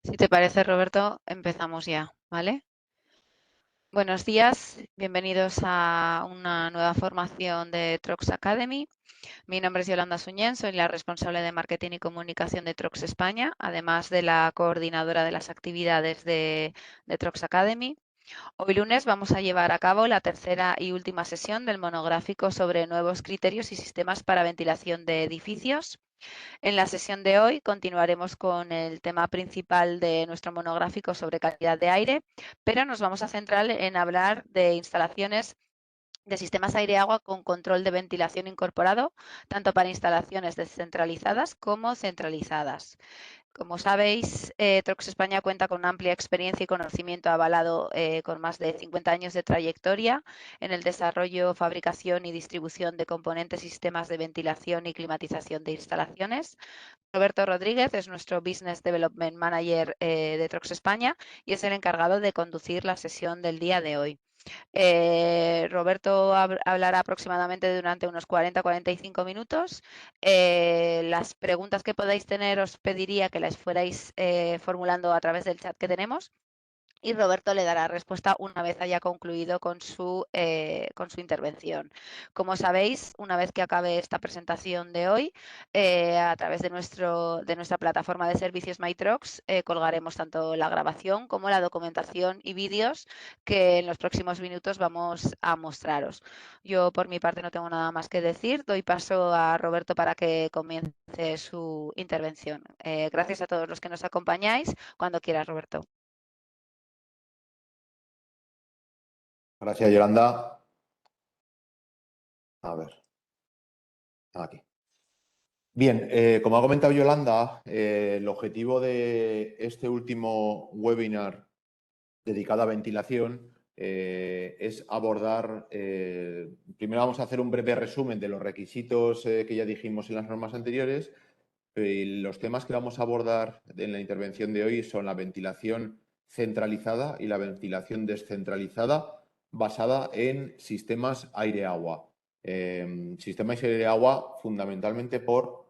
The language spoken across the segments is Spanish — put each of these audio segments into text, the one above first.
Si te parece, Roberto, empezamos ya, ¿vale? Buenos días, bienvenidos a una nueva formación de Trox Academy. Mi nombre es Yolanda Suñén, soy la responsable de Marketing y Comunicación de Trox España, además de la coordinadora de las actividades de Trox Academy. Hoy lunes vamos a llevar a cabo la tercera y última sesión del monográfico sobre nuevos criterios y sistemas para ventilación de edificios. En la sesión de hoy continuaremos con el tema principal de nuestro monográfico sobre calidad de aire, pero nos vamos a centrar en hablar de instalaciones de sistemas aire-agua con control de ventilación incorporado, tanto para instalaciones descentralizadas como centralizadas. Como sabéis, Trox España cuenta con una amplia experiencia y conocimiento avalado con más de 50 años de trayectoria en el desarrollo, fabricación y distribución de componentes y sistemas de ventilación y climatización de instalaciones. Roberto Rodríguez es nuestro Business Development Manager de Trox España y es el encargado de conducir la sesión del día de hoy. Roberto hablará aproximadamente durante unos 40-45 minutos. Las preguntas que podáis tener os pediría que las fuerais formulando a través del chat que tenemos. Y Roberto le dará respuesta una vez haya concluido con su intervención. Como sabéis, una vez que acabe esta presentación de hoy, a través de nuestra plataforma de servicios MyTrox, colgaremos tanto la grabación como la documentación y vídeos que en los próximos minutos vamos a mostraros. Yo, por mi parte, no tengo nada más que decir. Doy paso a Roberto para que comience su intervención. Gracias a todos los que nos acompañáis. Cuando quieras, Roberto. Gracias, Yolanda. A ver, aquí. Bien, como ha comentado Yolanda, el objetivo de este último webinar dedicado a ventilación es abordar, primero vamos a hacer un breve resumen de los requisitos que ya dijimos en las normas anteriores. Los temas que vamos a abordar en la intervención de hoy son la ventilación centralizada y la ventilación descentralizada basada en sistemas aire-agua. Sistemas aire-agua fundamentalmente por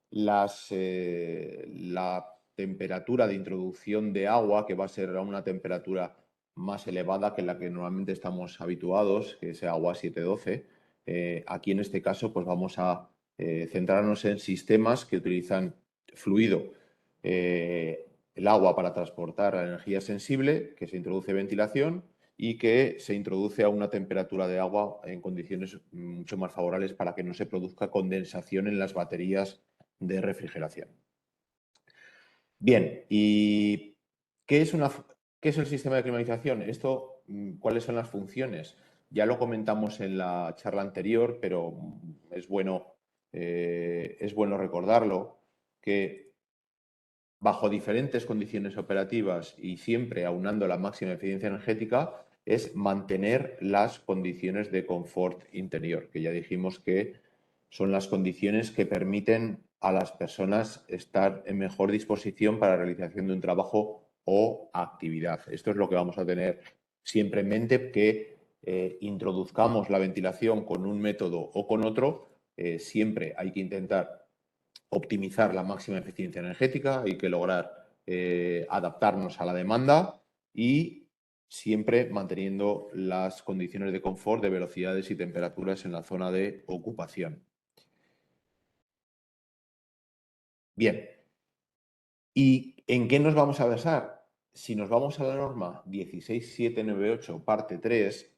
la temperatura de introducción de agua, que va a ser a una temperatura más elevada que la que normalmente estamos habituados, que es agua 712. Aquí en este caso pues vamos a centrarnos en sistemas que utilizan fluido, el agua para transportar la energía sensible, que se introduce ventilación y que se introduce a una temperatura de agua en condiciones mucho más favorables para que no se produzca condensación en las baterías de refrigeración. Bien, ¿y qué es el sistema de climatización? ¿Cuáles son las funciones? Ya lo comentamos en la charla anterior, pero es bueno recordarlo, que bajo diferentes condiciones operativas y siempre aunando la máxima eficiencia energética, es mantener las condiciones de confort interior, que ya dijimos que son las condiciones que permiten a las personas estar en mejor disposición para la realización de un trabajo o actividad. Esto es lo que vamos a tener siempre en mente, que introduzcamos la ventilación con un método o con otro, siempre hay que intentar optimizar la máxima eficiencia energética, hay que lograr adaptarnos a la demanda y siempre manteniendo las condiciones de confort de velocidades y temperaturas en la zona de ocupación. Bien, ¿y en qué nos vamos a basar? Si nos vamos a la norma 16798, parte 3,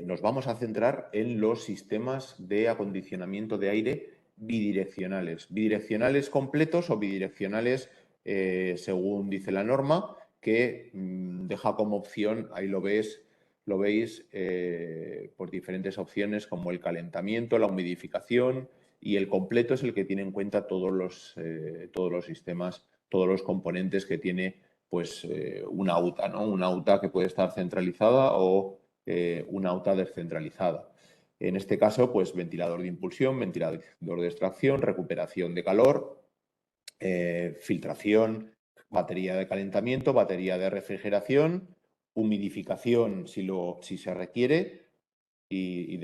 nos vamos a centrar en los sistemas de acondicionamiento de aire bidireccionales. Bidireccionales completos o bidireccionales, según dice la norma, que deja como opción, ahí lo veis, por diferentes opciones como el calentamiento, la humidificación, y el completo es el que tiene en cuenta todos los sistemas, todos los componentes que tiene pues una AUTA, ¿no? Una AUTA que puede estar centralizada o una AUTA descentralizada. En este caso, pues ventilador de impulsión, ventilador de extracción, recuperación de calor, filtración, batería de calentamiento, batería de refrigeración, humidificación si se requiere y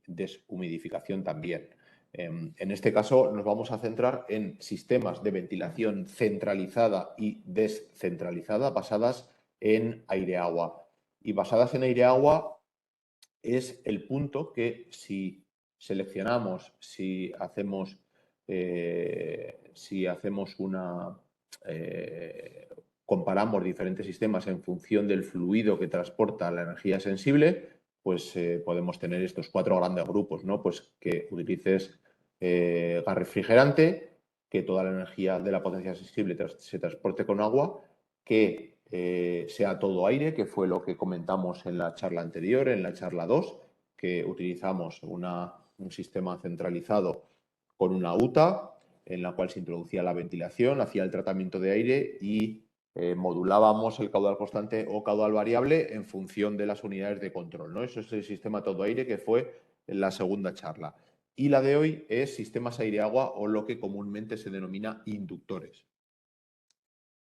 deshumidificación también. En este caso nos vamos a centrar en sistemas de ventilación centralizada y descentralizada basadas en aire-agua. Y basadas en aire-agua es el punto que si seleccionamos, si hacemos comparamos diferentes sistemas en función del fluido que transporta la energía sensible, pues podemos tener estos 4 grandes grupos, ¿no? Pues que utilices gas refrigerante, que toda la energía de la potencia sensible se transporte con agua, que sea todo aire, que fue lo que comentamos en la charla anterior, en la charla 2, que utilizamos un sistema centralizado con una UTA, en la cual se introducía la ventilación, hacía el tratamiento de aire y modulábamos el caudal constante o caudal variable en función de las unidades de control, ¿no? Eso es el sistema todo aire que fue en la segunda charla. Y la de hoy es sistemas aire-agua o lo que comúnmente se denomina inductores.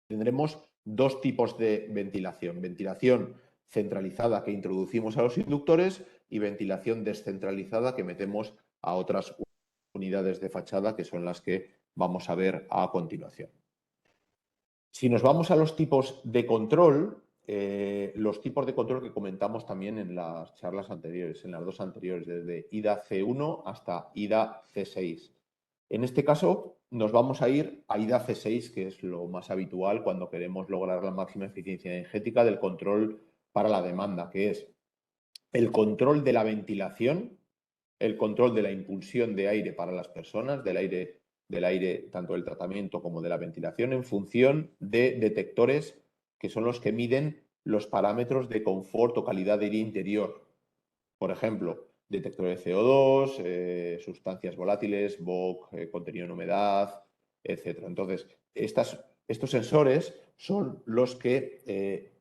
Tendremos 2 tipos de ventilación. Ventilación centralizada que introducimos a los inductores y ventilación descentralizada que metemos a otras unidades de fachada, que son las que vamos a ver a continuación. Si nos vamos a los tipos de control, los tipos de control que comentamos también en las charlas anteriores, en las 2 anteriores, desde IDA C1 hasta IDA C6. En este caso, nos vamos a ir a IDA C6, que es lo más habitual cuando queremos lograr la máxima eficiencia energética del control para la demanda, que es el control de la ventilación, el control de la impulsión de aire para las personas, del aire tanto del tratamiento como de la ventilación, en función de detectores que son los que miden los parámetros de confort o calidad de aire interior. Por ejemplo, detector de CO2, sustancias volátiles, VOC, contenido en humedad, etc. Entonces, estos sensores son los que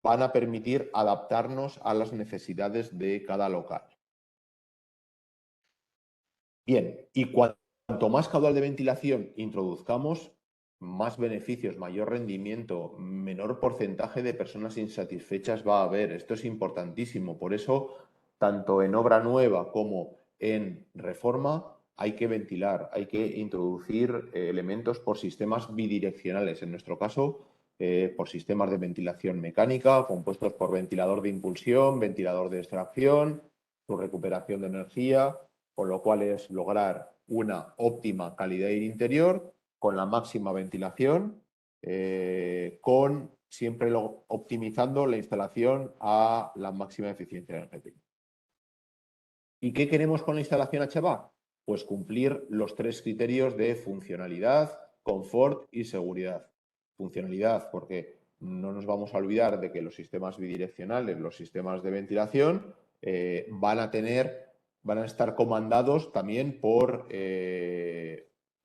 van a permitir adaptarnos a las necesidades de cada local. Bien, y cuanto más caudal de ventilación introduzcamos, más beneficios, mayor rendimiento, menor porcentaje de personas insatisfechas va a haber. Esto es importantísimo. Por eso, tanto en obra nueva como en reforma, hay que ventilar, hay que introducir elementos por sistemas bidireccionales. En nuestro caso, por sistemas de ventilación mecánica, compuestos por ventilador de impulsión, ventilador de extracción, su recuperación de energía, con lo cual es lograr una óptima calidad de aire interior con la máxima ventilación, con siempre optimizando la instalación a la máxima eficiencia energética. ¿Y qué queremos con la instalación HVAC? Pues cumplir los 3 criterios de funcionalidad, confort y seguridad. Funcionalidad, porque no nos vamos a olvidar de que los sistemas bidireccionales, los sistemas de ventilación, van a estar comandados también por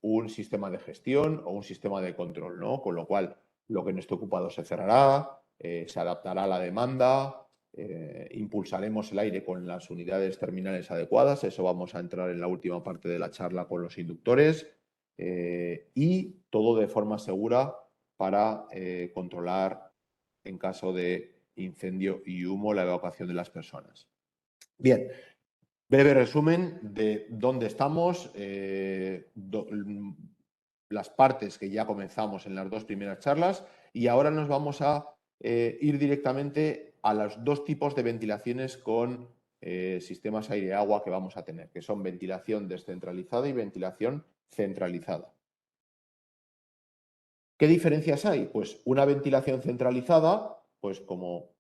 un sistema de gestión o un sistema de control, ¿no? Con lo cual, lo que no esté ocupado se cerrará, se adaptará a la demanda, impulsaremos el aire con las unidades terminales adecuadas, eso vamos a entrar en la última parte de la charla con los inductores, y todo de forma segura para controlar en caso de incendio y humo la evacuación de las personas. Bien, breve resumen de dónde estamos, las partes que ya comenzamos en las 2 primeras charlas, y ahora nos vamos a ir directamente a los 2 tipos de ventilaciones con sistemas aire-agua que vamos a tener, que son ventilación descentralizada y ventilación centralizada. ¿Qué diferencias hay? Pues una ventilación centralizada, pues como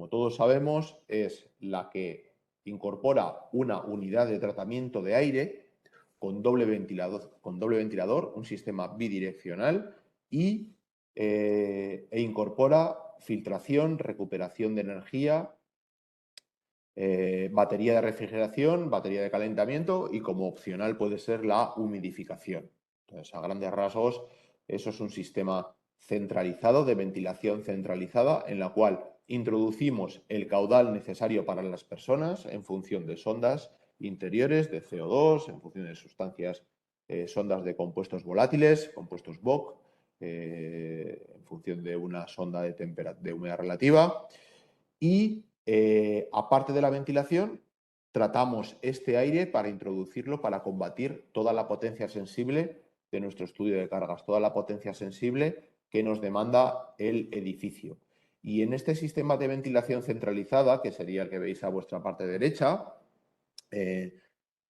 todos sabemos, es la que incorpora una unidad de tratamiento de aire con doble ventilador, un sistema bidireccional e incorpora filtración, recuperación de energía, batería de refrigeración, batería de calentamiento y como opcional puede ser la humidificación. Entonces, a grandes rasgos, eso es un sistema centralizado de ventilación centralizada en la cual introducimos el caudal necesario para las personas en función de sondas interiores de CO2, en función de sustancias, sondas de compuestos volátiles, compuestos VOC, en función de una sonda de humedad relativa y aparte de la ventilación, tratamos este aire para introducirlo, para combatir toda la potencia sensible de nuestro estudio de cargas, toda la potencia sensible que nos demanda el edificio. Y en este sistema de ventilación centralizada, que sería el que veis a vuestra parte derecha,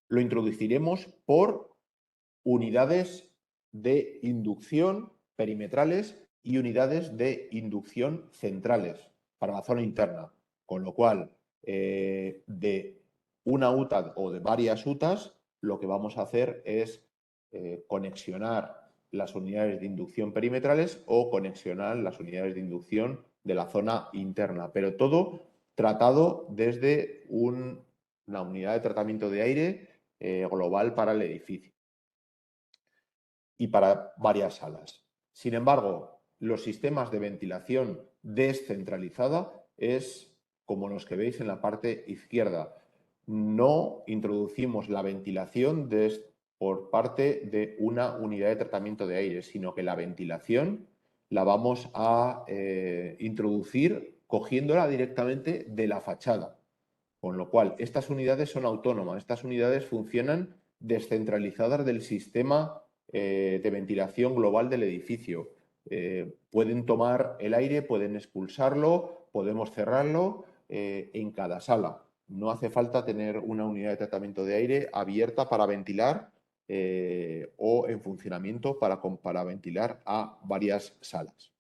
lo introduciremos por unidades de inducción perimetrales y unidades de inducción centrales para la zona interna. Con lo cual, de una UTA o de varias UTAs, lo que vamos a hacer es conexionar las unidades de inducción perimetrales o conexionar las unidades de inducción de la zona interna, pero todo tratado desde una unidad de tratamiento de aire global para el edificio y para varias salas. Sin embargo, los sistemas de ventilación descentralizada es como los que veis en la parte izquierda. No introducimos la ventilación por parte de una unidad de tratamiento de aire, sino que la ventilación la vamos a introducir cogiéndola directamente de la fachada. Con lo cual, estas unidades son autónomas, estas unidades funcionan descentralizadas del sistema de ventilación global del edificio. Pueden tomar el aire, pueden expulsarlo, podemos cerrarlo en cada sala. No hace falta tener una unidad de tratamiento de aire abierta para ventilar o en funcionamiento para ventilar a varias salas.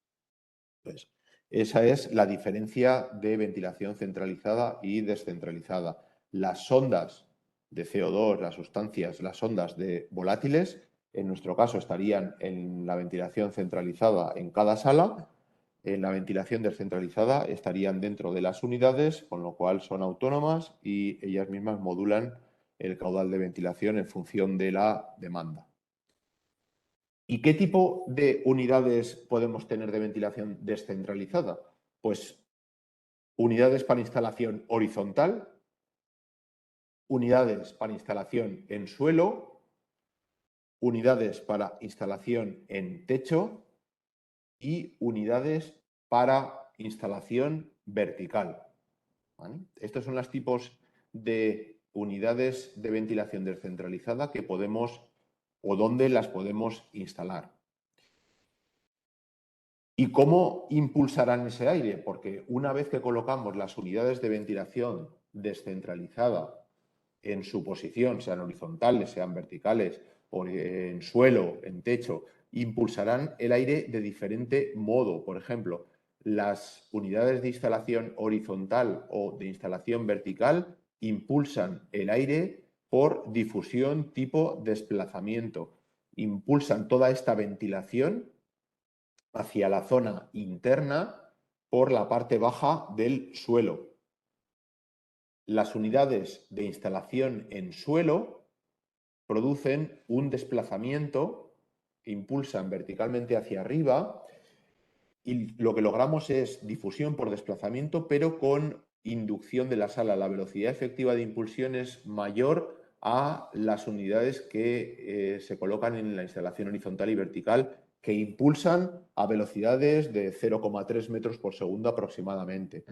Entonces, esa es la diferencia de ventilación centralizada y descentralizada. Las sondas de CO2, las sustancias, las sondas de volátiles, en nuestro caso estarían en la ventilación centralizada en cada sala. En la ventilación descentralizada estarían dentro de las unidades, con lo cual son autónomas y ellas mismas modulan el caudal de ventilación en función de la demanda. ¿Y qué tipo de unidades podemos tener de ventilación descentralizada? Pues unidades para instalación horizontal, unidades para instalación en suelo, unidades para instalación en techo y unidades para instalación vertical. ¿Vale? Estos son los tipos de unidades de ventilación descentralizada que podemos o dónde las podemos instalar. ¿Y cómo impulsarán ese aire? Porque una vez que colocamos las unidades de ventilación descentralizada en su posición, sean horizontales, sean verticales, o en suelo, en techo, impulsarán el aire de diferente modo. Por ejemplo, las unidades de instalación horizontal o de instalación vertical impulsan el aire por difusión tipo desplazamiento. Impulsan toda esta ventilación hacia la zona interna por la parte baja del suelo. Las unidades de instalación en suelo producen un desplazamiento, impulsan verticalmente hacia arriba y lo que logramos es difusión por desplazamiento, pero con inducción de la sala. La velocidad efectiva de impulsión es mayor a las unidades que se colocan en la instalación horizontal y vertical, que impulsan a velocidades de 0,3 metros por segundo aproximadamente.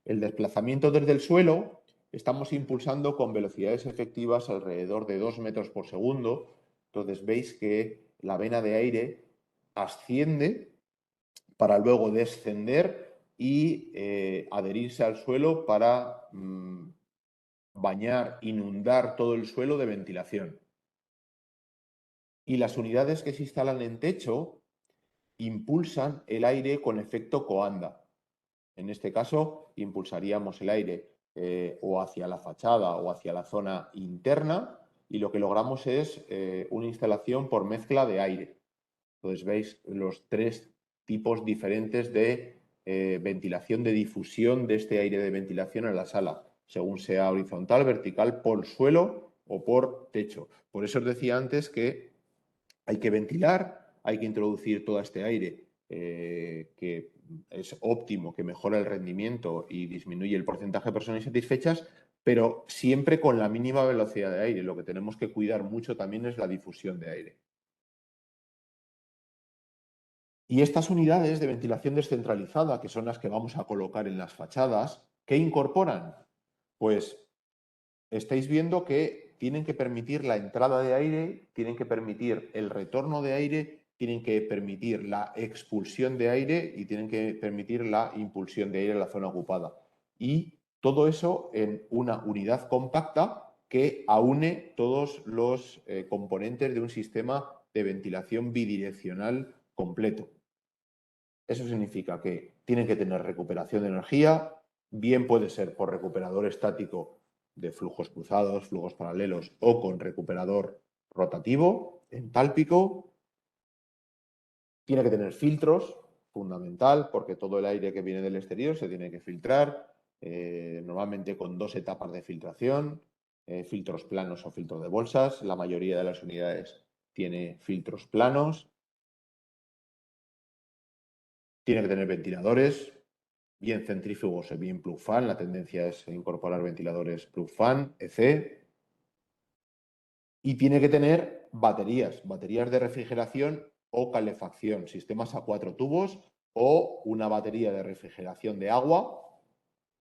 El desplazamiento desde el suelo estamos impulsando con velocidades efectivas alrededor de 2 metros por segundo. Entonces veis que la vena de aire asciende para luego descender y adherirse al suelo para bañar, inundar todo el suelo de ventilación. Y las unidades que se instalan en techo impulsan el aire con efecto coanda. En este caso, impulsaríamos el aire o hacia la fachada o hacia la zona interna y lo que logramos es una instalación por mezcla de aire. Entonces veis los tres tipos diferentes de ventilación, de difusión de este aire de ventilación en la sala, según sea horizontal, vertical, por suelo o por techo. Por eso os decía antes que hay que ventilar, hay que introducir todo este aire que es óptimo, que mejora el rendimiento y disminuye el porcentaje de personas insatisfechas, pero siempre con la mínima velocidad de aire. Lo que tenemos que cuidar mucho también es la difusión de aire. Y estas unidades de ventilación descentralizada, que son las que vamos a colocar en las fachadas, ¿qué incorporan? Pues estáis viendo que tienen que permitir la entrada de aire, tienen que permitir el retorno de aire, tienen que permitir la expulsión de aire y tienen que permitir la impulsión de aire en la zona ocupada. Y todo eso en una unidad compacta que aúne todos los componentes de un sistema de ventilación bidireccional completo. Eso significa que tienen que tener recuperación de energía, bien puede ser por recuperador estático de flujos cruzados, flujos paralelos o con recuperador rotativo, entálpico. Tiene que tener filtros, fundamental, porque todo el aire que viene del exterior se tiene que filtrar, normalmente con 2 etapas de filtración, filtros planos o filtros de bolsas. La mayoría de las unidades tiene filtros planos. Tiene que tener ventiladores, bien centrífugos o bien plug fan. La tendencia es incorporar ventiladores plug fan, EC. Y tiene que tener baterías de refrigeración o calefacción, sistemas a 4 tubos o una batería de refrigeración de agua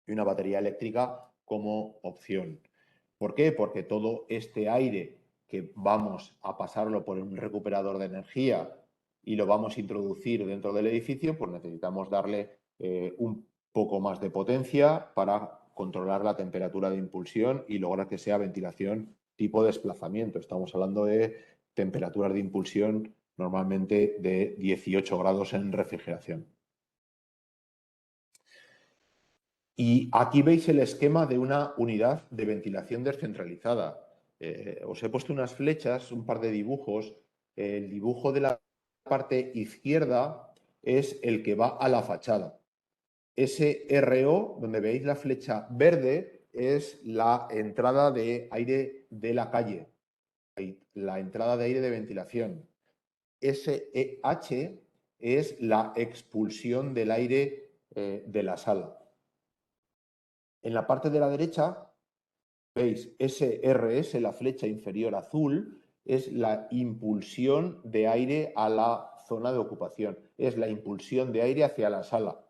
y una batería eléctrica como opción. ¿Por qué? Porque todo este aire que vamos a pasarlo por un recuperador de energía y lo vamos a introducir dentro del edificio, pues necesitamos darle un poco más de potencia para controlar la temperatura de impulsión y lograr que sea ventilación tipo desplazamiento. Estamos hablando de temperaturas de impulsión normalmente de 18 grados en refrigeración. Y aquí veis el esquema de una unidad de ventilación descentralizada. Os he puesto unas flechas, un par de dibujos. El dibujo de la parte izquierda es el que va a la fachada. Ese RO, donde veis la flecha verde, es la entrada de aire de la calle, la entrada de aire de ventilación. SEH es la expulsión del aire de la sala. En la parte de la derecha, veis SRS, la flecha inferior azul, es la impulsión de aire a la zona de ocupación, es la impulsión de aire hacia la sala.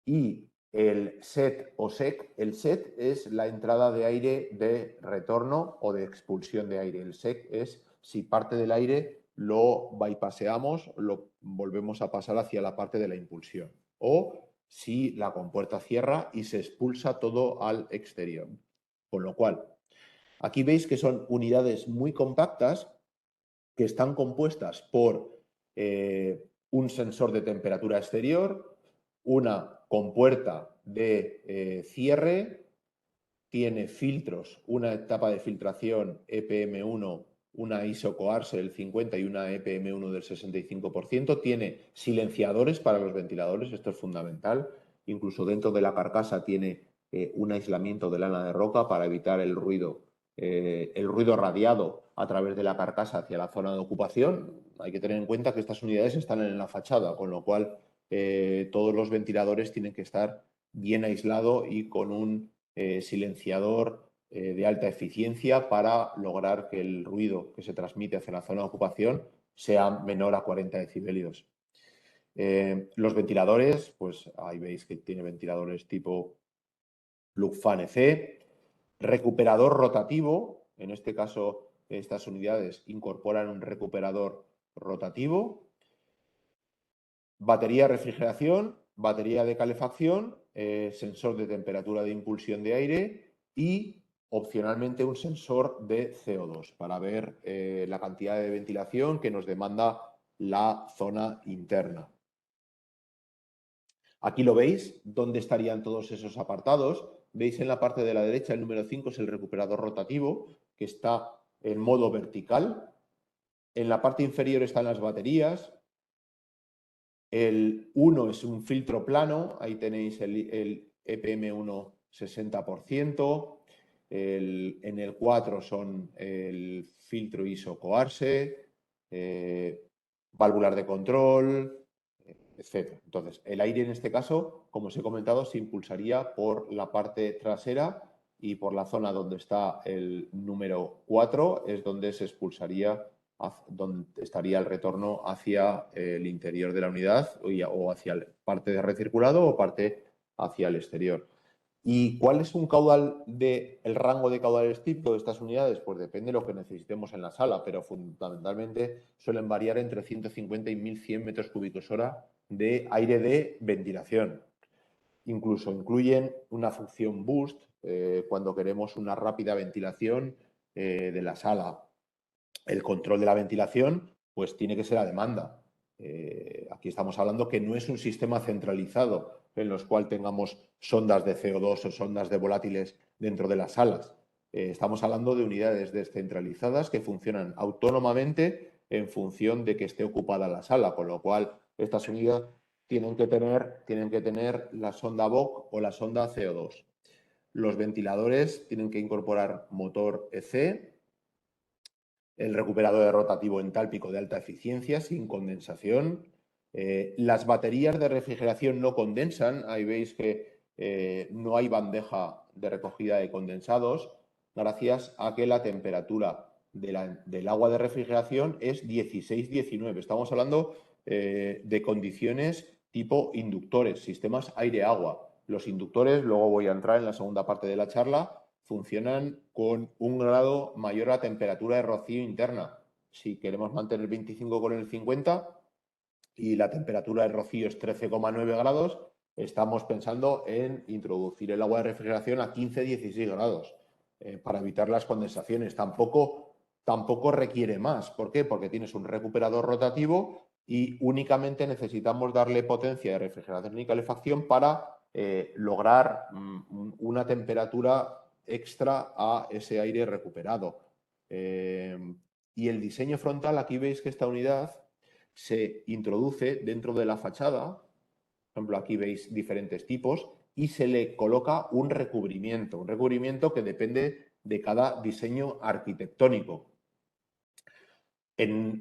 Y el SET o SEC, el SET es la entrada de aire de retorno o de expulsión de aire. El SEC es si parte del aire lo bypaseamos, lo volvemos a pasar hacia la parte de la impulsión. O si la compuerta cierra y se expulsa todo al exterior. Con lo cual, aquí veis que son unidades muy compactas que están compuestas por un sensor de temperatura exterior, una compuerta de cierre, tiene filtros, una etapa de filtración EPM1, una ISO coarse del 50 y una EPM1 del 65%, tiene silenciadores para los ventiladores, esto es fundamental, incluso dentro de la carcasa tiene un aislamiento de lana de roca para evitar el ruido radiado a través de la carcasa hacia la zona de ocupación. Hay que tener en cuenta que estas unidades están en la fachada, con lo cual todos los ventiladores tienen que estar bien aislados y con un silenciador de alta eficiencia para lograr que el ruido que se transmite hacia la zona de ocupación sea menor a 40 decibelios. Los ventiladores, pues ahí veis que tiene ventiladores tipo plug fan EC, recuperador rotativo, en este caso estas unidades incorporan un recuperador rotativo, batería de refrigeración, batería de calefacción, sensor de temperatura de impulsión de aire y opcionalmente un sensor de CO2 para ver la cantidad de ventilación que nos demanda la zona interna. Aquí lo veis, dónde estarían todos esos apartados. Veis en la parte de la derecha el número 5 es el recuperador rotativo, que está en modo vertical. En la parte inferior están las baterías. El 1 es un filtro plano, ahí tenéis el EPM1 60%. En el 4 son el filtro ISO coarse, válvulas de control, etc. Entonces, el aire en este caso, como os he comentado, se impulsaría por la parte trasera y por la zona donde está el número 4 es donde se expulsaría, donde estaría el retorno hacia el interior de la unidad o hacia parte de recirculado o parte hacia el exterior. ¿Y cuál es un caudal el rango de caudales típico de estas unidades? Pues depende de lo que necesitemos en la sala, pero fundamentalmente suelen variar entre 150 y 1.100 metros cúbicos hora de aire de ventilación. Incluso incluyen una función boost cuando queremos una rápida ventilación de la sala. El control de la ventilación pues tiene que ser a demanda. Aquí estamos hablando que no es un sistema centralizado en los cual tengamos sondas de CO2 o sondas de volátiles dentro de las salas. Estamos hablando de unidades descentralizadas que funcionan autónomamente en función de que esté ocupada la sala, con lo cual estas unidades tienen que tener la sonda VOC o la sonda CO2. Los ventiladores tienen que incorporar motor EC, el recuperador rotativo entálpico de alta eficiencia sin condensación. Las baterías de refrigeración no condensan. Ahí veis que no hay bandeja de recogida de condensados gracias a que la temperatura del agua de refrigeración es 16-19. Estamos hablando de condiciones tipo inductores, sistemas aire-agua. Los inductores, luego voy a entrar en la segunda parte de la charla, funcionan con 1 grado mayor a la temperatura de rocío interna. Si queremos mantener 25 con el 50 y la temperatura de rocío es 13,9 grados, estamos pensando en introducir el agua de refrigeración a 15-16 grados para evitar las condensaciones. Tampoco requiere más. ¿Por qué? Porque tienes un recuperador rotativo y únicamente necesitamos darle potencia de refrigeración y calefacción para lograr una temperatura extra a ese aire recuperado. Y el diseño frontal, aquí veis que esta unidad se introduce dentro de la fachada, por ejemplo, aquí veis diferentes tipos, y se le coloca un recubrimiento que depende de cada diseño arquitectónico.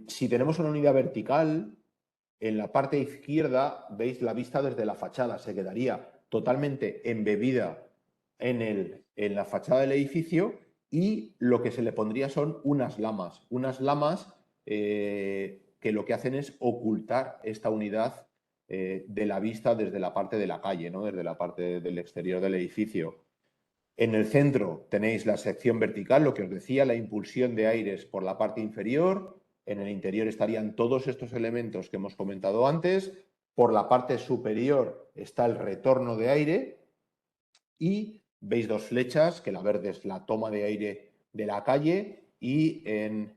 Si tenemos una unidad vertical, en la parte izquierda veis la vista desde la fachada, se quedaría totalmente embebida en la fachada del edificio y lo que se le pondría son unas lamas que lo que hacen es ocultar esta unidad de la vista desde la parte de la calle, ¿no? Desde la parte del exterior del edificio. En el centro tenéis la sección vertical, lo que os decía, la impulsión de aires por la parte inferior. En el interior estarían todos estos elementos que hemos comentado antes. Por la parte superior está el retorno de aire y veis dos flechas, que la verde es la toma de aire de la calle y en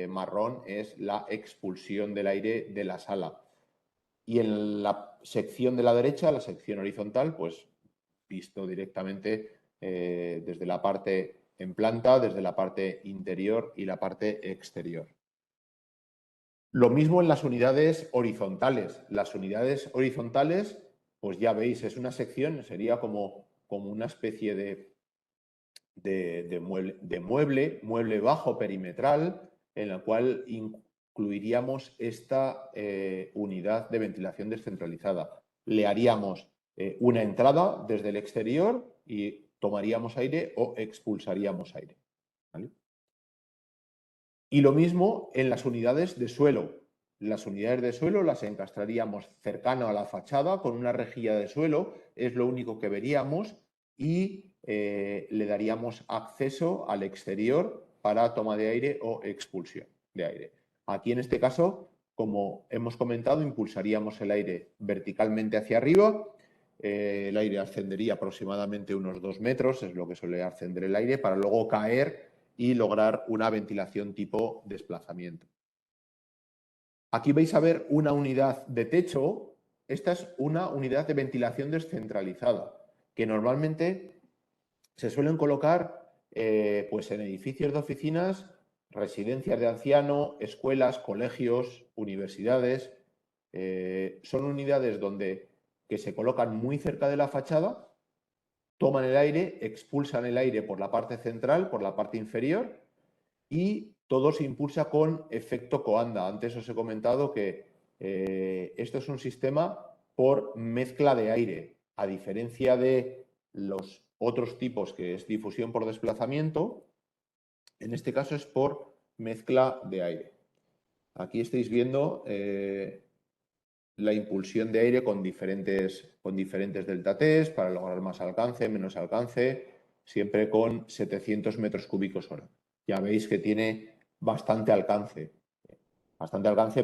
marrón es la expulsión del aire de la sala. Y en la sección de la derecha, la sección horizontal, pues visto directamente desde la parte en planta, desde la parte interior y la parte exterior. Lo mismo en las unidades horizontales. Las unidades horizontales, pues ya veis, es una sección, sería como una especie de mueble bajo perimetral, en la cual incluiríamos esta unidad de ventilación descentralizada. Le haríamos una entrada desde el exterior y tomaríamos aire o expulsaríamos aire. ¿Vale? Y lo mismo en las unidades de suelo. Las unidades de suelo las encastraríamos cercano a la fachada con una rejilla de suelo, es lo único que veríamos, y le daríamos acceso al exterior para toma de aire o expulsión de aire. Aquí en este caso, como hemos comentado, impulsaríamos el aire verticalmente hacia arriba. El aire ascendería aproximadamente unos 2 metros, es lo que suele ascender el aire, para luego caer y lograr una ventilación tipo desplazamiento. Aquí vais a ver una unidad de techo. Esta es una unidad de ventilación descentralizada, que normalmente se suelen colocar pues en edificios de oficinas, residencias de anciano, escuelas, colegios, universidades. Son unidades que se colocan muy cerca de la fachada, toman el aire, expulsan el aire por la parte central, por la parte inferior, y todo se impulsa con efecto Coanda. Antes os he comentado que esto es un sistema por mezcla de aire, a diferencia de los otros tipos que es difusión por desplazamiento. En este caso es por mezcla de aire. Aquí estáis viendo la impulsión de aire con diferentes delta T para lograr más alcance, menos alcance, siempre con 700 metros cúbicos hora. Ya veis que tiene bastante alcance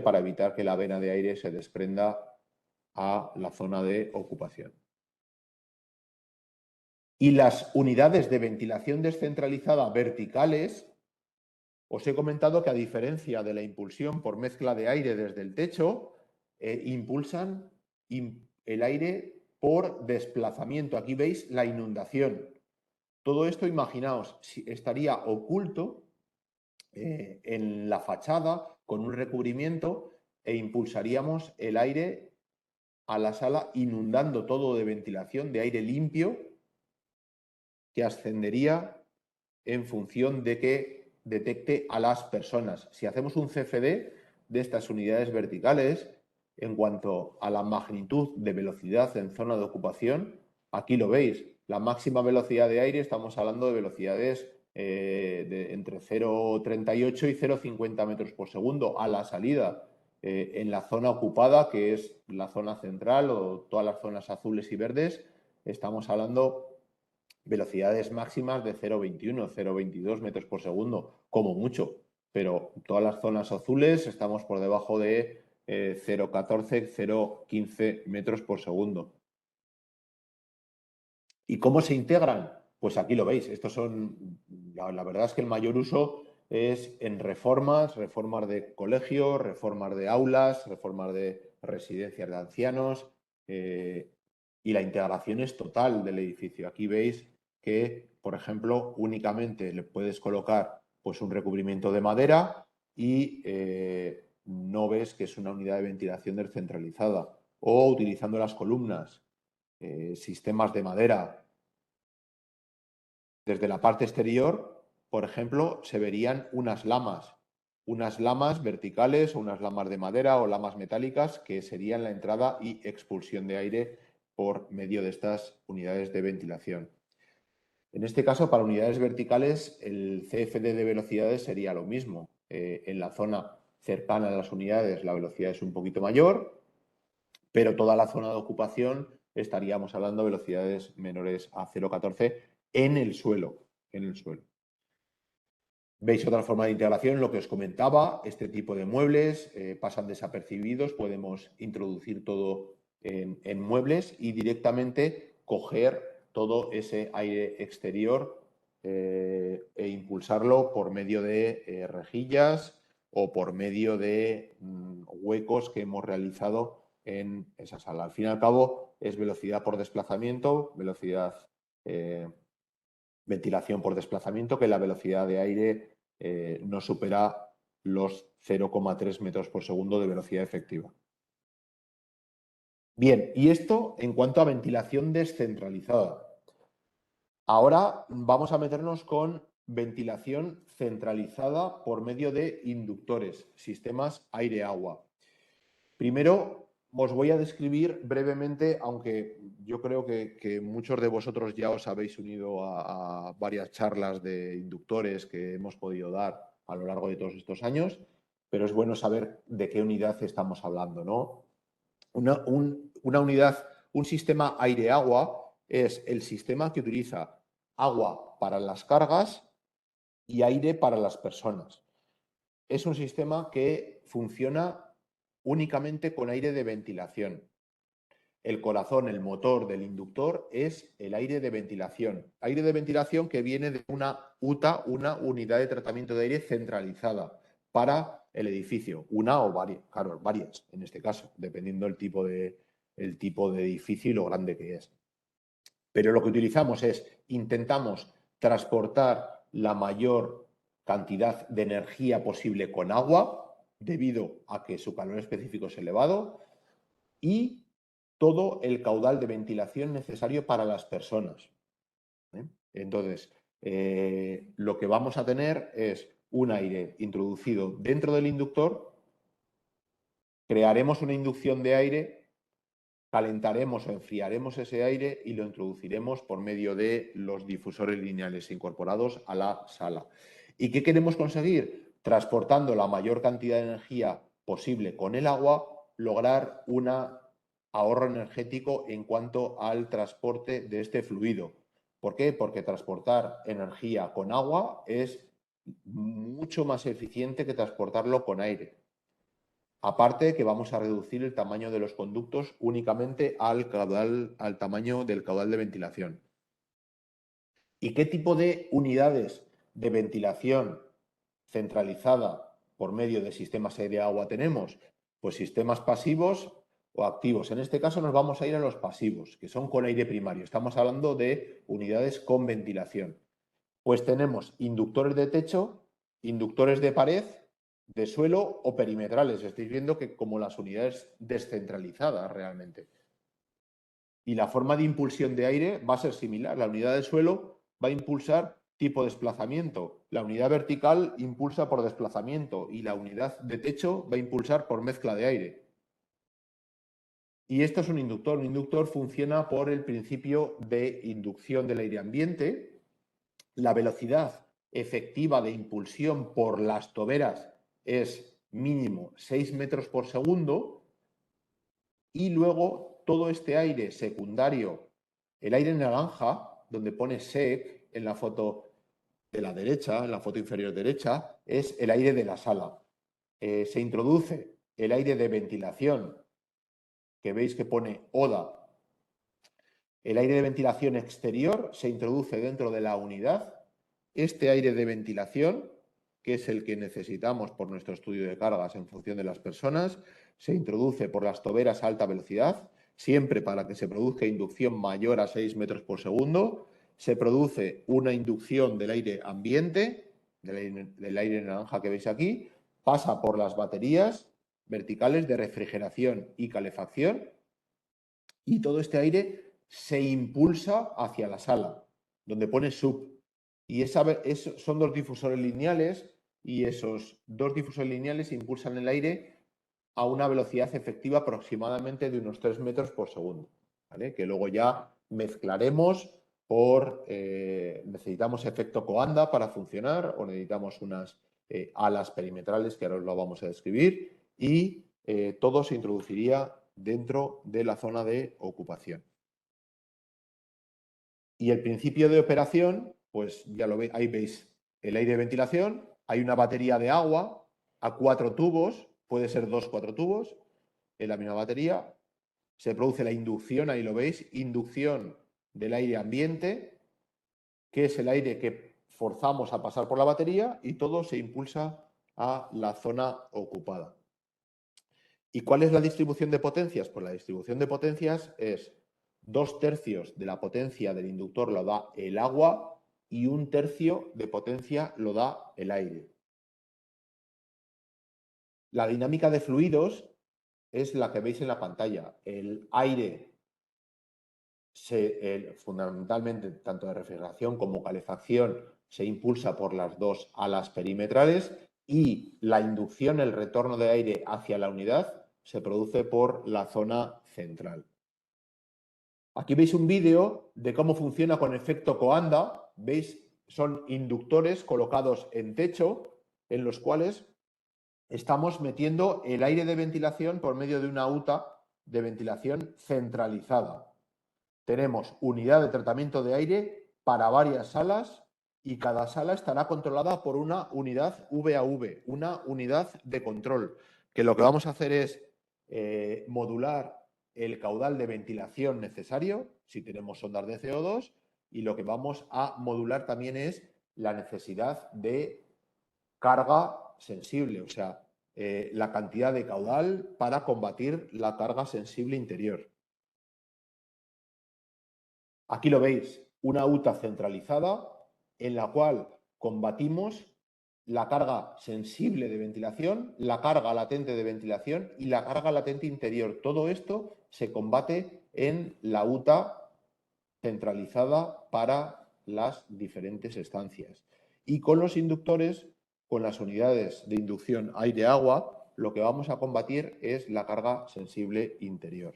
para evitar que la vena de aire se desprenda a la zona de ocupación. Y las unidades de ventilación descentralizada verticales, os he comentado que a diferencia de la impulsión por mezcla de aire desde el techo, impulsan el aire por desplazamiento. Aquí veis la inundación. Todo esto, imaginaos, estaría oculto en la fachada con un recubrimiento e impulsaríamos el aire a la sala inundando todo de ventilación, de aire limpio, que ascendería en función de que detecte a las personas. Si hacemos un CFD de estas unidades verticales, en cuanto a la magnitud de velocidad en zona de ocupación, aquí lo veis, la máxima velocidad de aire, estamos hablando de velocidades entre 0,38 y 0,50 metros por segundo a la salida. En la zona ocupada, que es la zona central o todas las zonas azules y verdes, estamos hablando velocidades máximas de 0,21, 0,22 metros por segundo, como mucho, pero todas las zonas azules estamos por debajo de 0,14, 0,15 metros por segundo. ¿Y cómo se integran? Pues aquí lo veis. Estos son, la verdad es que el mayor uso es en reformas de colegios, reformas de aulas, reformas de residencias de ancianos, y la integración es total del edificio. Aquí veis que, por ejemplo, únicamente le puedes colocar pues, un recubrimiento de madera y no ves que es una unidad de ventilación descentralizada. O utilizando las columnas, sistemas de madera. Desde la parte exterior, por ejemplo, se verían unas lamas verticales o unas lamas de madera o lamas metálicas que serían la entrada y expulsión de aire por medio de estas unidades de ventilación. En este caso, para unidades verticales, el CFD de velocidades sería lo mismo. En la zona cercana a las unidades la velocidad es un poquito mayor, pero toda la zona de ocupación estaríamos hablando de velocidades menores a 0,14 en el suelo. Veis otra forma de integración, lo que os comentaba, este tipo de muebles pasan desapercibidos, podemos introducir todo en muebles y directamente coger todo ese aire exterior e impulsarlo por medio de rejillas o por medio de huecos que hemos realizado en esa sala. Al fin y al cabo es velocidad por desplazamiento, ventilación por desplazamiento, que la velocidad de aire no supera los 0,3 metros por segundo de velocidad efectiva. Bien, y esto en cuanto a ventilación descentralizada. Ahora vamos a meternos con ventilación centralizada por medio de inductores, sistemas aire-agua. Primero os voy a describir brevemente, aunque yo creo que muchos de vosotros ya os habéis unido a varias charlas de inductores que hemos podido dar a lo largo de todos estos años, pero es bueno saber de qué unidad estamos hablando, ¿no? Una unidad, un sistema aire-agua es el sistema que utiliza agua para las cargas y aire para las personas. Es un sistema que funciona únicamente con aire de ventilación. El corazón, el motor del inductor es el aire de ventilación. Aire de ventilación que viene de una UTA, una unidad de tratamiento de aire centralizada para el edificio. Una o varias, claro, varias en este caso, dependiendo del tipo de edificio y lo grande que es. Pero lo que utilizamos es, intentamos transportar la mayor cantidad de energía posible con agua, debido a que su calor específico es elevado, y todo el caudal de ventilación necesario para las personas. Entonces, lo que vamos a tener es un aire introducido dentro del inductor, crearemos una inducción de aire, calentaremos o enfriaremos ese aire y lo introduciremos por medio de los difusores lineales incorporados a la sala. ¿Y qué queremos conseguir? Transportando la mayor cantidad de energía posible con el agua, lograr un ahorro energético en cuanto al transporte de este fluido. ¿Por qué? Porque transportar energía con agua es mucho más eficiente que transportarlo con aire. Aparte que vamos a reducir el tamaño de los conductos únicamente al tamaño del caudal de ventilación. ¿Y qué tipo de unidades de ventilación centralizada por medio de sistemas aire-agua tenemos? Pues sistemas pasivos o activos. En este caso nos vamos a ir a los pasivos, que son con aire primario. Estamos hablando de unidades con ventilación. Pues tenemos inductores de techo, inductores de pared, de suelo o perimetrales. Estáis viendo que como las unidades descentralizadas realmente. Y la forma de impulsión de aire va a ser similar. La unidad de suelo va a impulsar tipo desplazamiento. La unidad vertical impulsa por desplazamiento y la unidad de techo va a impulsar por mezcla de aire. Y esto es un inductor. Un inductor funciona por el principio de inducción del aire ambiente. La velocidad efectiva de impulsión por las toberas es mínimo 6 metros por segundo y luego todo este aire secundario, el aire naranja, donde pone SEC en la foto de la derecha, en la foto inferior derecha, es el aire de la sala. Se introduce el aire de ventilación, que veis que pone ODA. El aire de ventilación exterior se introduce dentro de la unidad. Este aire de ventilación, que es el que necesitamos por nuestro estudio de cargas en función de las personas, se introduce por las toberas a alta velocidad, siempre para que se produzca inducción mayor a 6 metros por segundo. Se produce una inducción del aire ambiente, del aire naranja que veis aquí, pasa por las baterías verticales de refrigeración y calefacción y todo este aire se impulsa hacia la sala, donde pone sub. Y son dos difusores lineales y esos dos difusores lineales impulsan el aire a una velocidad efectiva aproximadamente de unos 3 metros por segundo, ¿vale? Que luego ya mezclaremos necesitamos efecto Coanda para funcionar o necesitamos unas alas perimetrales que ahora os lo vamos a describir y todo se introduciría dentro de la zona de ocupación. Y el principio de operación, pues ya lo veis, ahí veis el aire de ventilación, hay una batería de agua a 4 tubos, puede ser 2-4 tubos, en la misma batería, se produce la inducción, ahí lo veis, inducción del aire ambiente, que es el aire que forzamos a pasar por la batería y todo se impulsa a la zona ocupada. ¿Y cuál es la distribución de potencias? Pues la distribución de potencias es 2/3 de la potencia del inductor lo da el agua y 1/3 de potencia lo da el aire. La dinámica de fluidos es la que veis en la pantalla. El aire, fundamentalmente, tanto de refrigeración como calefacción, se impulsa por las dos alas perimetrales y la inducción, el retorno de aire hacia la unidad, se produce por la zona central. Aquí veis un vídeo de cómo funciona con efecto Coanda. Veis, son inductores colocados en techo en los cuales estamos metiendo el aire de ventilación por medio de una UTA de ventilación centralizada. Tenemos unidad de tratamiento de aire para varias salas y cada sala estará controlada por una unidad VAV, una unidad de control, que lo que vamos a hacer es modular el caudal de ventilación necesario, si tenemos sondas de CO2, y lo que vamos a modular también es la necesidad de carga sensible, o sea, la cantidad de caudal para combatir la carga sensible interior. Aquí lo veis, una UTA centralizada en la cual combatimos la carga sensible de ventilación, la carga latente de ventilación y la carga latente interior. Todo esto se combate en la UTA centralizada para las diferentes estancias. Y con los inductores, con las unidades de inducción aire-agua, lo que vamos a combatir es la carga sensible interior.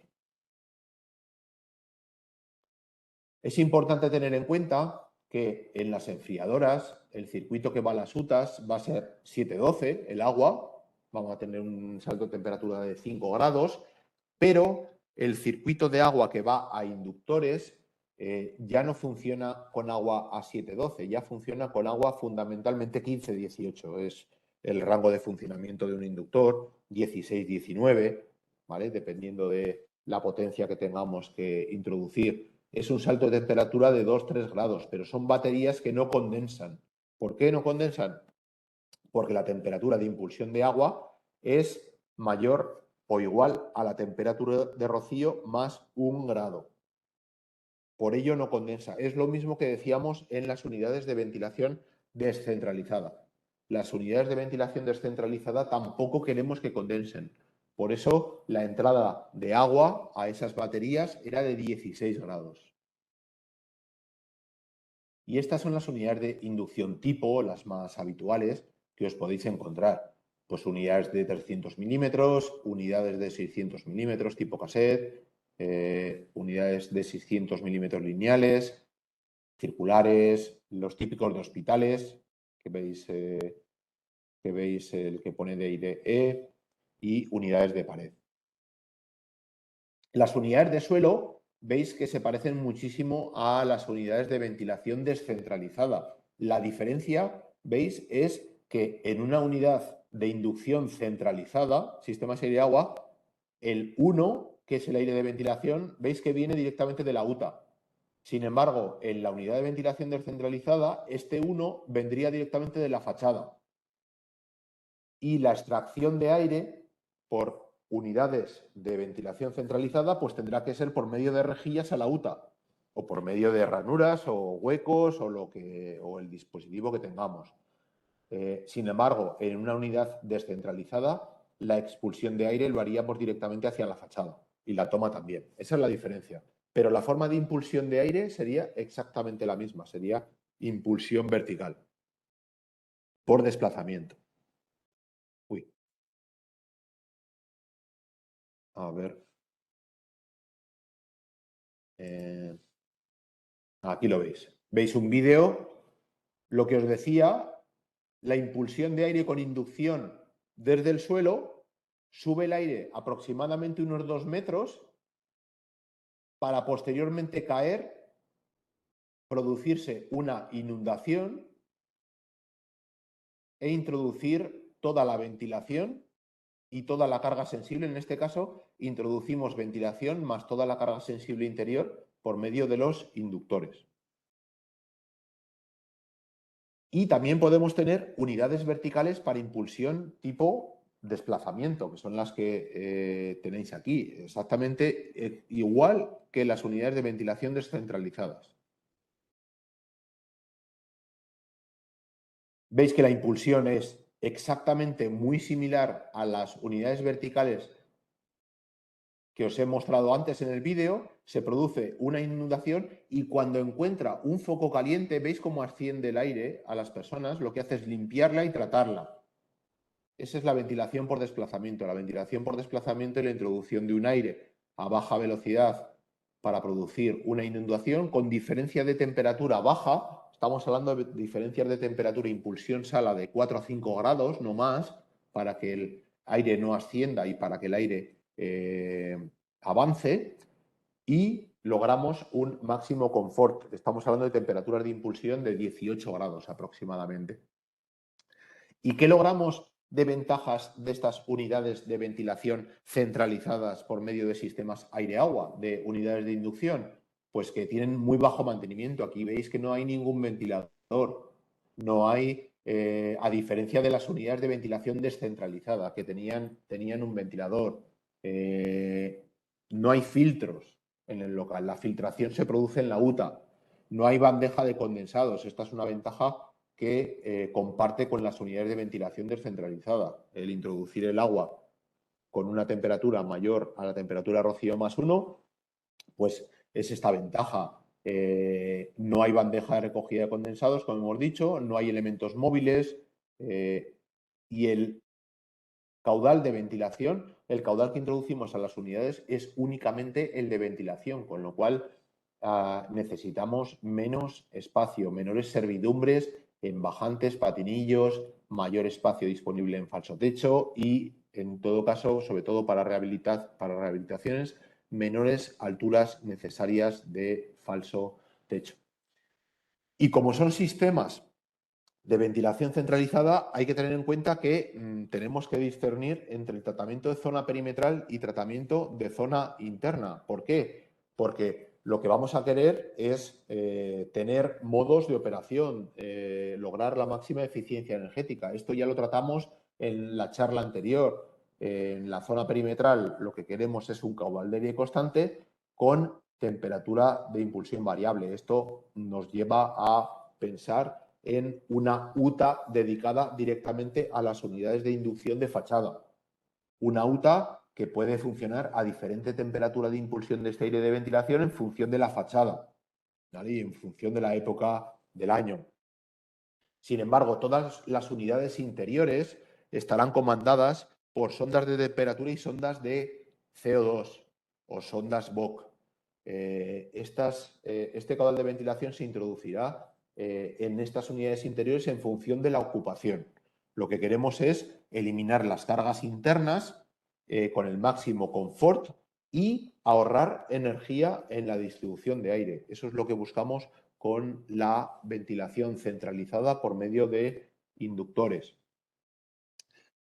Es importante tener en cuenta que en las enfriadoras el circuito que va a las UTAs va a ser 712, el agua, vamos a tener un salto de temperatura de 5 grados, pero el circuito de agua que va a inductores ya no funciona con agua a 7-12, ya funciona con agua fundamentalmente 15-18. Es el rango de funcionamiento de un inductor, 16-19, ¿vale? Dependiendo de la potencia que tengamos que introducir. Es un salto de temperatura de 2-3 grados, pero son baterías que no condensan. ¿Por qué no condensan? Porque la temperatura de impulsión de agua es mayor o igual a la temperatura de rocío más 1 grado. Por ello no condensa. Es lo mismo que decíamos en las unidades de ventilación descentralizada. Las unidades de ventilación descentralizada tampoco queremos que condensen. Por eso la entrada de agua a esas baterías era de 16 grados. Y estas son las unidades de inducción tipo, las más habituales, que os podéis encontrar. Pues unidades de 300 milímetros, unidades de 600 milímetros tipo cassette, unidades de 600 milímetros lineales, circulares, los típicos de hospitales, que veis el que pone de IDE, y unidades de pared. Las unidades de suelo, veis que se parecen muchísimo a las unidades de ventilación descentralizada. La diferencia, veis, es que en una unidad de inducción centralizada, sistema serie agua, el 1, que es el aire de ventilación, veis que viene directamente de la UTA. Sin embargo, en la unidad de ventilación descentralizada, este 1 vendría directamente de la fachada. Y la extracción de aire por unidades de ventilación centralizada, pues tendrá que ser por medio de rejillas a la UTA, o por medio de ranuras o huecos o el dispositivo que tengamos. Sin embargo, en una unidad descentralizada, la expulsión de aire lo haríamos directamente hacia la fachada y la toma también. Esa es la diferencia. Pero la forma de impulsión de aire sería exactamente la misma, sería impulsión vertical por desplazamiento. Uy. A ver. Aquí lo veis. Veis un vídeo, lo que os decía, la impulsión de aire con inducción desde el suelo, sube el aire aproximadamente unos 2 metros para posteriormente caer, producirse una inundación e introducir toda la ventilación y toda la carga sensible. En este caso, introducimos ventilación más toda la carga sensible interior por medio de los inductores. Y también podemos tener unidades verticales para impulsión tipo desplazamiento, que son las que tenéis aquí. Exactamente igual que las unidades de ventilación descentralizadas. Veis que la impulsión es exactamente muy similar a las unidades verticales que os he mostrado antes en el vídeo. Se produce una inundación y cuando encuentra un foco caliente, veis cómo asciende el aire a las personas, lo que hace es limpiarla y tratarla. Esa es la ventilación por desplazamiento. La ventilación por desplazamiento es la introducción de un aire a baja velocidad para producir una inundación con diferencia de temperatura baja. Estamos hablando de diferencias de temperatura, impulsión sala de 4 a 5 grados, no más, para que el aire no ascienda y para que el aire avance. Y logramos un máximo confort. Estamos hablando de temperaturas de impulsión de 18 grados aproximadamente. ¿Y qué logramos de ventajas de estas unidades de ventilación centralizadas por medio de sistemas aire-agua, de unidades de inducción? Pues que tienen muy bajo mantenimiento. Aquí veis que no hay ningún ventilador, no hay, a diferencia de las unidades de ventilación descentralizada, que tenían un ventilador. No hay filtros en el local, la filtración se produce en la UTA. No hay bandeja de condensados. Esta es una ventaja que comparte con las unidades de ventilación descentralizada. El introducir el agua con una temperatura mayor a la temperatura rocío más 1, pues es esta ventaja. No hay bandeja de recogida de condensados, como hemos dicho, no hay elementos móviles y el caudal de ventilación, el caudal que introducimos a las unidades es únicamente el de ventilación, con lo cual necesitamos menos espacio, menores servidumbres en bajantes, patinillos, mayor espacio disponible en falso techo y, en todo caso, sobre todo para rehabilitaciones, menores alturas necesarias de falso techo. Y como son sistemas de ventilación centralizada, hay que tener en cuenta que tenemos que discernir entre el tratamiento de zona perimetral y tratamiento de zona interna. ¿Por qué? Porque lo que vamos a querer es tener modos de operación, lograr la máxima eficiencia energética. Esto ya lo tratamos en la charla anterior. En la zona perimetral lo que queremos es un caudal de aire constante con temperatura de impulsión variable. Esto nos lleva a pensar en una UTA dedicada directamente a las unidades de inducción de fachada. Una UTA que puede funcionar a diferente temperatura de impulsión de este aire de ventilación en función de la fachada, ¿vale? Y en función de la época del año. Sin embargo, todas las unidades interiores estarán comandadas por sondas de temperatura y sondas de CO2 o sondas BOC. Este caudal de ventilación se introducirá en estas unidades interiores en función de la ocupación. Lo que queremos es eliminar las cargas internas con el máximo confort y ahorrar energía en la distribución de aire. Eso es lo que buscamos con la ventilación centralizada por medio de inductores.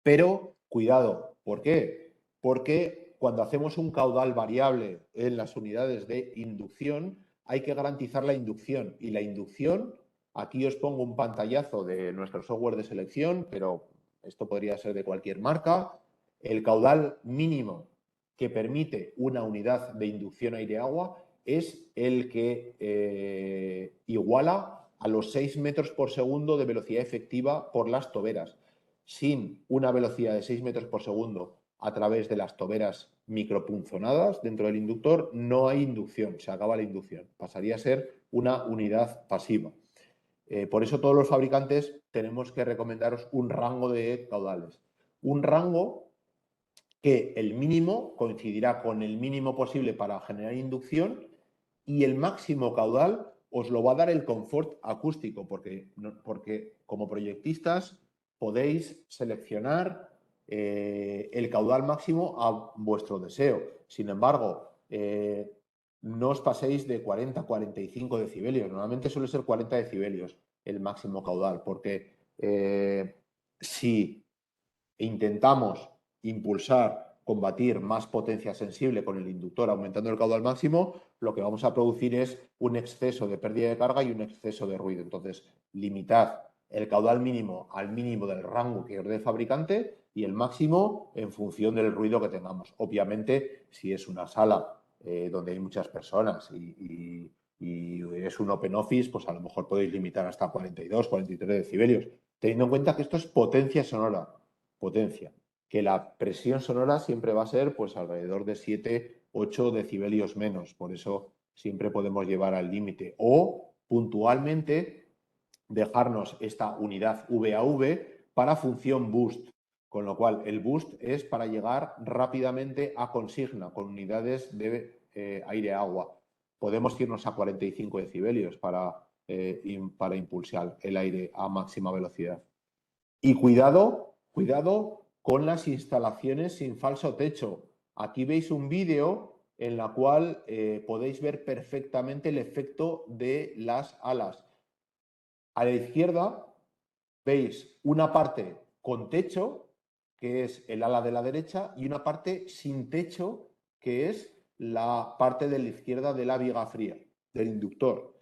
Pero cuidado, ¿por qué? Porque cuando hacemos un caudal variable en las unidades de inducción, hay que garantizar la inducción. Y la inducción, aquí os pongo un pantallazo de nuestro software de selección, pero esto podría ser de cualquier marca. El caudal mínimo que permite una unidad de inducción aire-agua es el que iguala a los 6 metros por segundo de velocidad efectiva por las toberas. Sin una velocidad de 6 metros por segundo a través de las toberas micropunzonadas dentro del inductor, no hay inducción, se acaba la inducción. Pasaría a ser una unidad pasiva. Por eso todos los fabricantes tenemos que recomendaros un rango de caudales. Un rango que el mínimo coincidirá con el mínimo posible para generar inducción y el máximo caudal os lo va a dar el confort acústico, porque como proyectistas podéis seleccionar el caudal máximo a vuestro deseo. Sin embargo, no os paséis de 40 a 45 decibelios. Normalmente suele ser 40 decibelios el máximo caudal, porque si intentamos impulsar, combatir más potencia sensible con el inductor aumentando el caudal máximo, lo que vamos a producir es un exceso de pérdida de carga y un exceso de ruido. Entonces, limitad el caudal mínimo al mínimo del rango que os dé el fabricante y el máximo en función del ruido que tengamos. Obviamente, si es una sala donde hay muchas personas y es un open office, pues a lo mejor podéis limitar hasta 42, 43 decibelios, teniendo en cuenta que esto es potencia sonora. Potencia, que la presión sonora siempre va a ser pues alrededor de 7, 8 decibelios menos, por eso siempre podemos llevar al límite o puntualmente dejarnos esta unidad VAV para función boost, con lo cual el boost es para llegar rápidamente a consigna con unidades de aire-agua. Podemos irnos a 45 decibelios para impulsar el aire a máxima velocidad. Y cuidado con las instalaciones sin falso techo. Aquí veis un vídeo en la cual podéis ver perfectamente el efecto de las alas. A la izquierda veis una parte con techo, que es el ala de la derecha, y una parte sin techo, que es la parte de la izquierda de la viga fría, del inductor.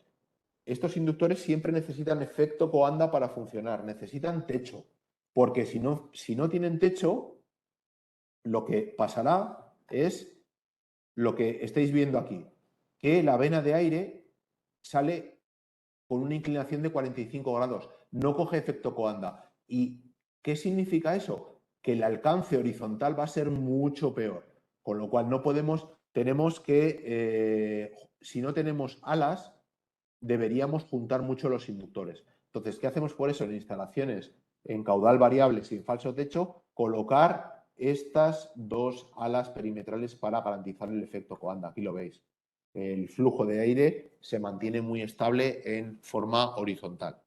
Estos inductores siempre necesitan efecto coanda para funcionar, necesitan techo, porque si no tienen techo, lo que pasará es lo que estáis viendo aquí, que la vena de aire sale con una inclinación de 45 grados, no coge efecto coanda. ¿Y qué significa eso? Que el alcance horizontal va a ser mucho peor, con lo cual tenemos que, si no tenemos alas, deberíamos juntar mucho los inductores. Entonces, ¿qué hacemos por eso en instalaciones en caudal variable sin falso techo? Colocar estas dos alas perimetrales para garantizar el efecto coanda. Aquí lo veis. El flujo de aire se mantiene muy estable en forma horizontal.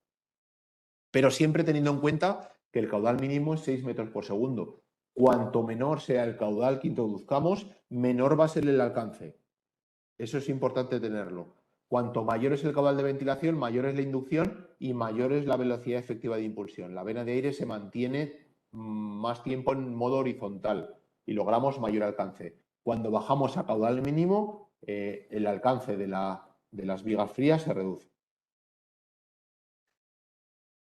Pero siempre teniendo en cuenta que el caudal mínimo es 6 metros por segundo. Cuanto menor sea el caudal que introduzcamos, menor va a ser el alcance. Eso es importante tenerlo. Cuanto mayor es el caudal de ventilación, mayor es la inducción y mayor es la velocidad efectiva de impulsión. La vena de aire se mantiene más tiempo en modo horizontal y logramos mayor alcance. Cuando bajamos a caudal mínimo, el alcance de las vigas frías se reduce.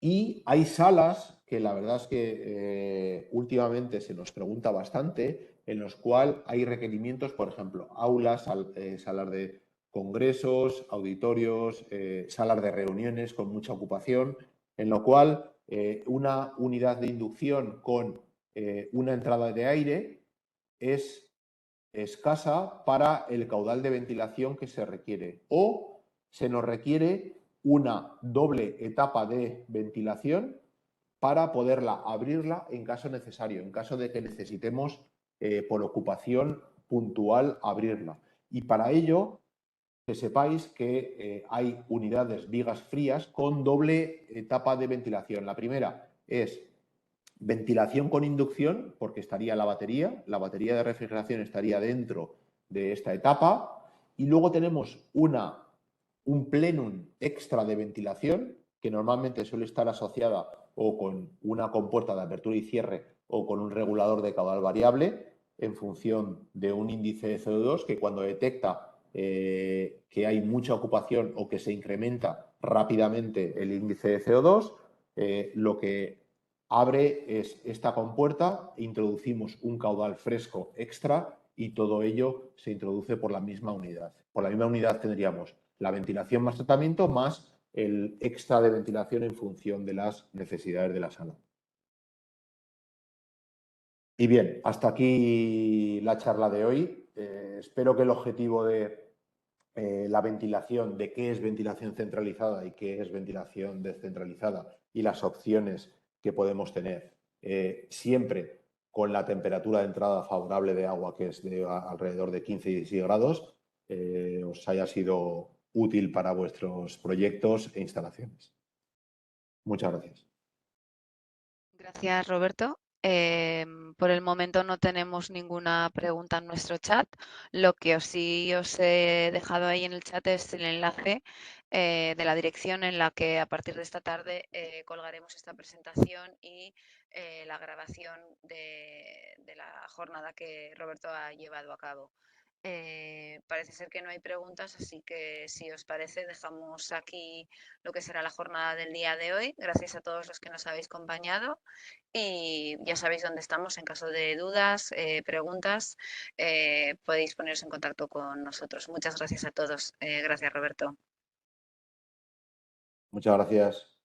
Y hay salas que la verdad es que últimamente se nos pregunta bastante, en los cuales hay requerimientos, por ejemplo, aulas, salas de congresos, auditorios, salas de reuniones con mucha ocupación, en lo cual una unidad de inducción con una entrada de aire es escasa para el caudal de ventilación que se requiere. O se nos requiere una doble etapa de ventilación para poderla abrirla en caso necesario, en caso de que necesitemos por ocupación puntual abrirla. Y para ello, que sepáis que hay unidades vigas frías con doble etapa de ventilación. La primera es ventilación con inducción, porque estaría la batería de refrigeración estaría dentro de esta etapa, y luego tenemos un plenum extra de ventilación, que normalmente suele estar asociada o con una compuerta de apertura y cierre o con un regulador de caudal variable en función de un índice de CO2 que cuando detecta que hay mucha ocupación o que se incrementa rápidamente el índice de CO2, lo que abre es esta compuerta, introducimos un caudal fresco extra y todo ello se introduce por la misma unidad. Por la misma unidad tendríamos la ventilación más tratamiento más el extra de ventilación en función de las necesidades de la sala. Y bien, hasta aquí la charla de hoy. Espero que el objetivo de la ventilación, de qué es ventilación centralizada y qué es ventilación descentralizada y las opciones que podemos tener, siempre con la temperatura de entrada favorable de agua, que es de alrededor de 15 y 16 grados, os haya sido útil para vuestros proyectos e instalaciones. Muchas gracias. Gracias, Roberto. Por el momento no tenemos ninguna pregunta en nuestro chat. Lo que sí os he dejado ahí en el chat es el enlace de la dirección en la que a partir de esta tarde colgaremos esta presentación y la grabación de la jornada que Roberto ha llevado a cabo. Parece ser que no hay preguntas, así que si os parece dejamos aquí lo que será la jornada del día de hoy. Gracias a todos los que nos habéis acompañado y ya sabéis dónde estamos en caso de dudas, preguntas, podéis poneros en contacto con nosotros. Muchas gracias a todos. Gracias, Roberto. Muchas gracias.